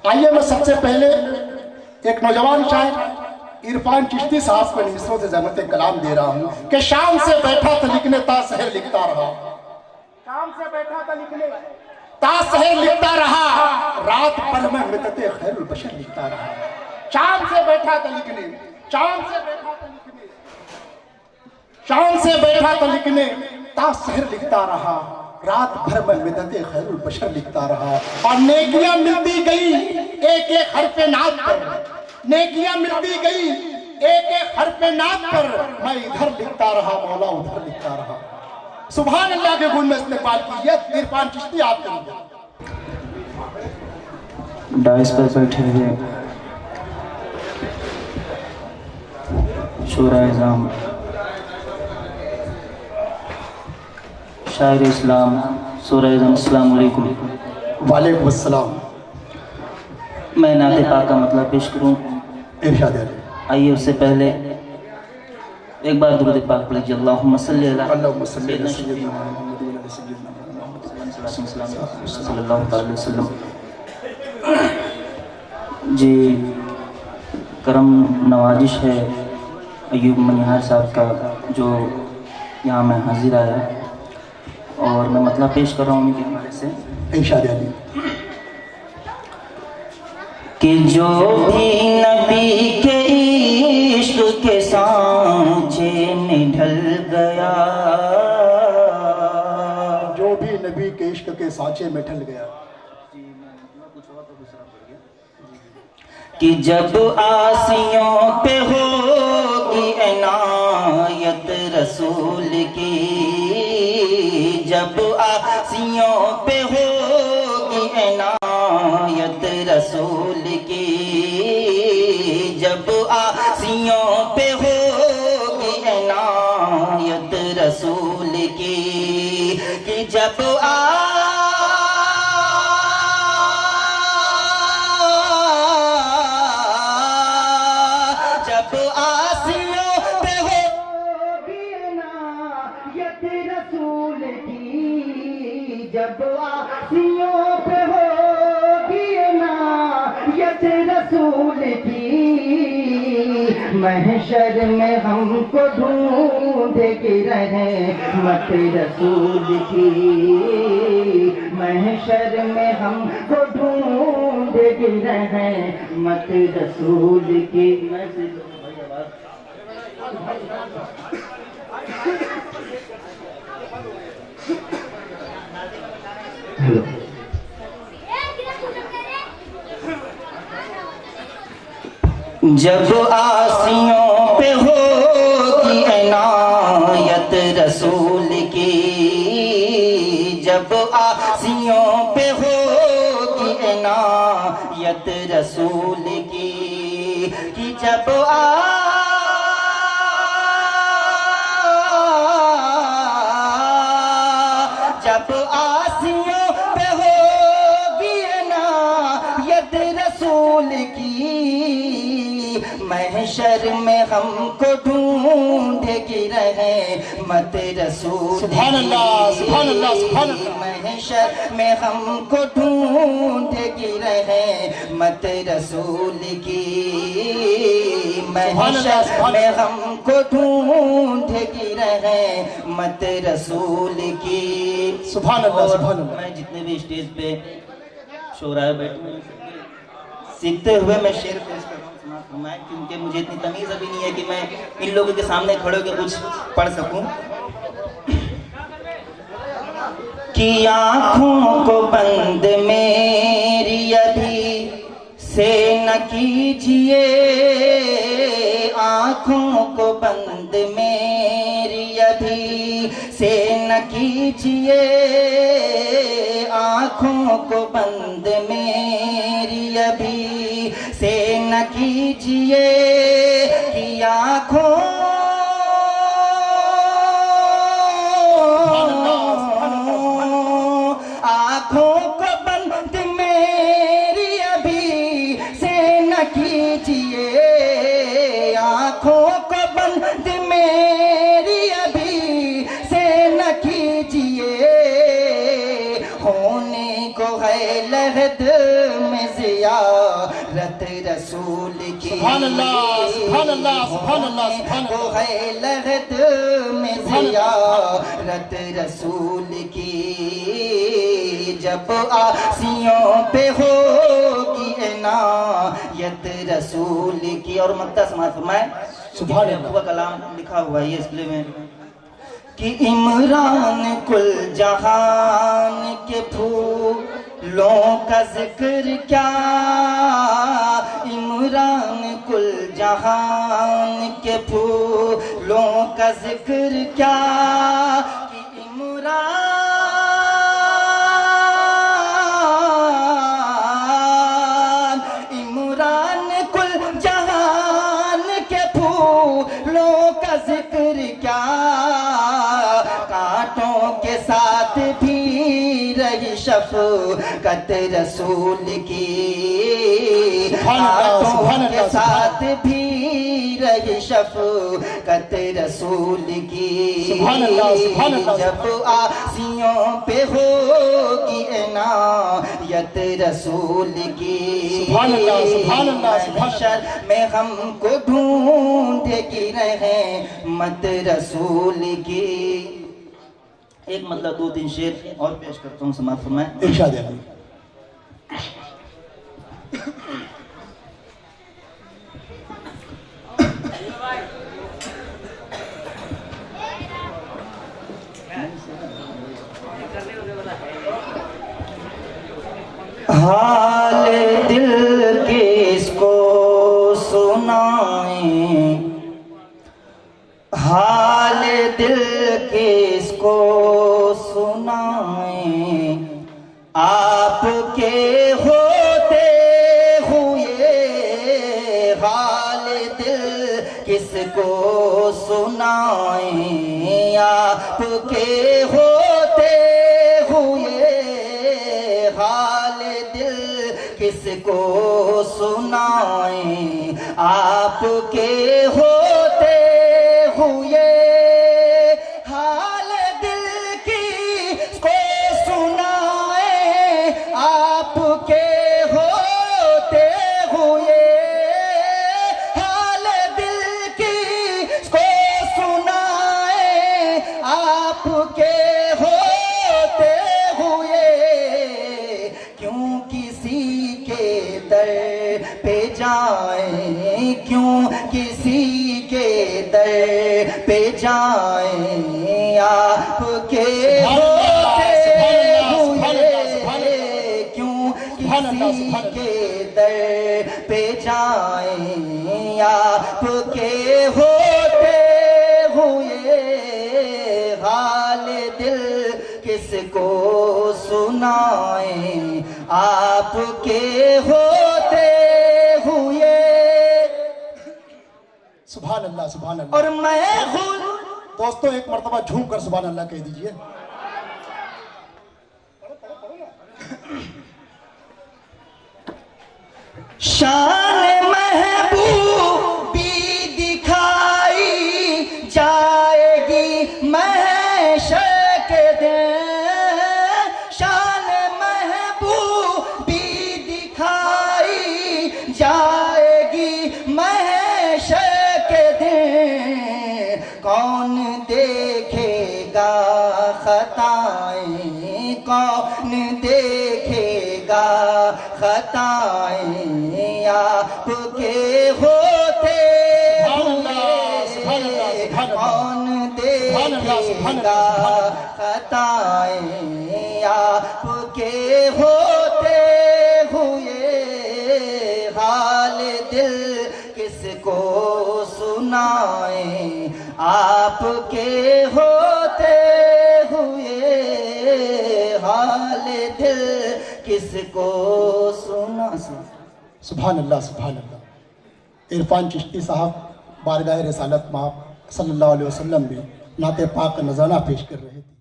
आइए मैं सबसे पहले एक नौजवान शायर इरफान चिश्ती साहब को मिसरों से ज़हमत कलाम दे रहा हूँ कि शाम से बैठा था लिखने ता शहर लिखता रहा। शाम से बैठा था लिखने ता शहर लिखता रहा, रात भर में मितते खैरुल बशर लिखता रहा। शाम से बैठा था लिखने, शाम से बैठा था लिखने, शाम से बैठा था लिखने ता शहर लिखता रहा, रात भर में मिदते खैरुल बशर लिखता रहा। और नेकियां मिलती गई एक एक हरफे नात पर, नेकियां मिलती गई एक एक हरफे नात पर, मैं इधर लिखता रहा मौला उधर लिखता रहा। सुभान अल्लाह के गुण में इस्तेमाल कीजिए। इरफान चिश्ती आप डाइस पर बैठे हुए शूरा-ए-इज़ाम शायर इस्लाम शूरा-ए-इज़ाम, अस्सलामु अलैकुम। वालेकुम अस्सलाम। मैं नाते पाक का मतलब पेश करूँ। इरशाद आइए उससे पहले एक बार दुरूद पाक पढ़ लीजिए। अल्लाहुम्मा सल्ली अला सल्लल्लाहु अलैहि वसल्लम। जी करम नवाजिश है अयूब मनिहार साहब का जो यहाँ मैं हाजिर आया और मैं मतलब पेश कर रहा हूँ उनके हवाले से। इरशाद कि जो भी नबी के इश्क के सांचे में ढल गया, जो भी नबी के इश्क के सांचे में ढल गया, कि जब आसियों पे होगी इनायत रसूल की, जब आसियों पे होगी इनायत रसूल की, जब आसियों पे होगी इनायत रसूल की, कि जब जब आसियों पे होगी इनायत रसूल की, महशर में हमको ढूंढेगी रहमत रसूल की, महशर में हमको ढूंढेगी रहमत रसूल की। जब आसियों पे होगी इनायत रसूल की, जब आसियों पे होगी इनायत रसूल की, कि जब जब आसियों पे होगी इनायत रसूल की, महशर में हमको ढूंढेगी रहमत रसूल। सुभान अल्लाह, सुभान अल्लाह, सुभान अल्लाह। महशर में हमको ढूंढेगी रहमत रसूल की, महशर में हमको ढूंढेगी रहमत रसूल की। सुभान अल्लाह, सुभान अल्लाह। मैं जितने भी स्टेज पे शोरा बैठे सीखते हुए मैं शेर पेश कर रहा हूँ, मैं क्योंकि मुझे इतनी तमीज़ अभी नहीं है कि मैं इन लोगों के सामने खड़े होकर कुछ पढ़ सकूं। कि आँखों को बंद मेरी अभी से न कीजिए, आँखों को बंद मेरी अभी से न कीजिए, आँखों को बंद मेरी अभी से न कीजिए, कि आँखों को बंद मेरी अभी से न कीजिए, आँखों को बंद मेरी अभी से न कीजिए, होने को है लहद में ज़ियारत रसूल की। सुभान अल्लाह, सुभान अल्लाह, सुभान अल्लाह, सुभान वो अल्लाह। है लहद में ज़ियारत रसूल की। जब आसियों पे होगी इनायत रसूल की। और मक्ता समाज फरमाए, सुभान अल्लाह। हुआ कलाम लिखा हुआ है इस प्ले में कि इमरान कुल जहान के फूलों का जिक्र क्या, इमरान कुल जहान के फूलों का जिक्र क्या, कि इमरान कुल जहान के फूलों का जिक्र क्या, कांटों के साथ भी रही शफ़क़त रसूल की। कांटों के साथ भी रही शफ़क़त रसूल की। जब आसियों पे होगी इनायत रसूल की। महशर में हमको ढूंढेगी रहमत रसूल की। एक मतलब दो तीन शेर और पेश करता हूँ, समाप्त फरमाएं। इरशाद है। हाल दिल किसको सुनाएं, हाल दिल किसको सुनाएं, आपके होते हुए हाल दिल किसको सुनाएं, आपके होते हुए हाल दिल किसको सुनाएं, आपके होते हुए हाल दिल किसको सुनाएं, आपके होते हुए हाल दिल किसको सुनाएं, आपके होते हुए। क्यों किसी के दर पे जाएं, क्यों किसी के दर पे जाएं, आपके होते हुए। क्यों किसी के दर पे जाएं, आपके होते हुए हाल दिल किसको सुनाएं, आपके होते हुए। सुभान अल्लाह, सुभान अल्लाह। और मैं खुद दोस्तों एक मर्तबा झूम कर सुभान अल्लाह कह दीजिए। शान महबूबी दिखाई जाएगी महशर के दिन, शान महबूबी दिखाई जाएगी महशर के दिन। कौन देखेगा खताएं, कौन देखेगा खताएं, आपके होते हुए कौन देखेगा खताएं, आपके होते हुए हाल दिल किसको सुनाएं, आपके होते हुए हाल दिल किसको सुना। सुभान अल्लाह, सुभान अल्लाह। इरफान चिश्ती साहब बारगाह रिसालत माँ सल्लल्लाहु अलैहि वसल्लम में नाते पाक का नज़ारा पेश कर रहे थे।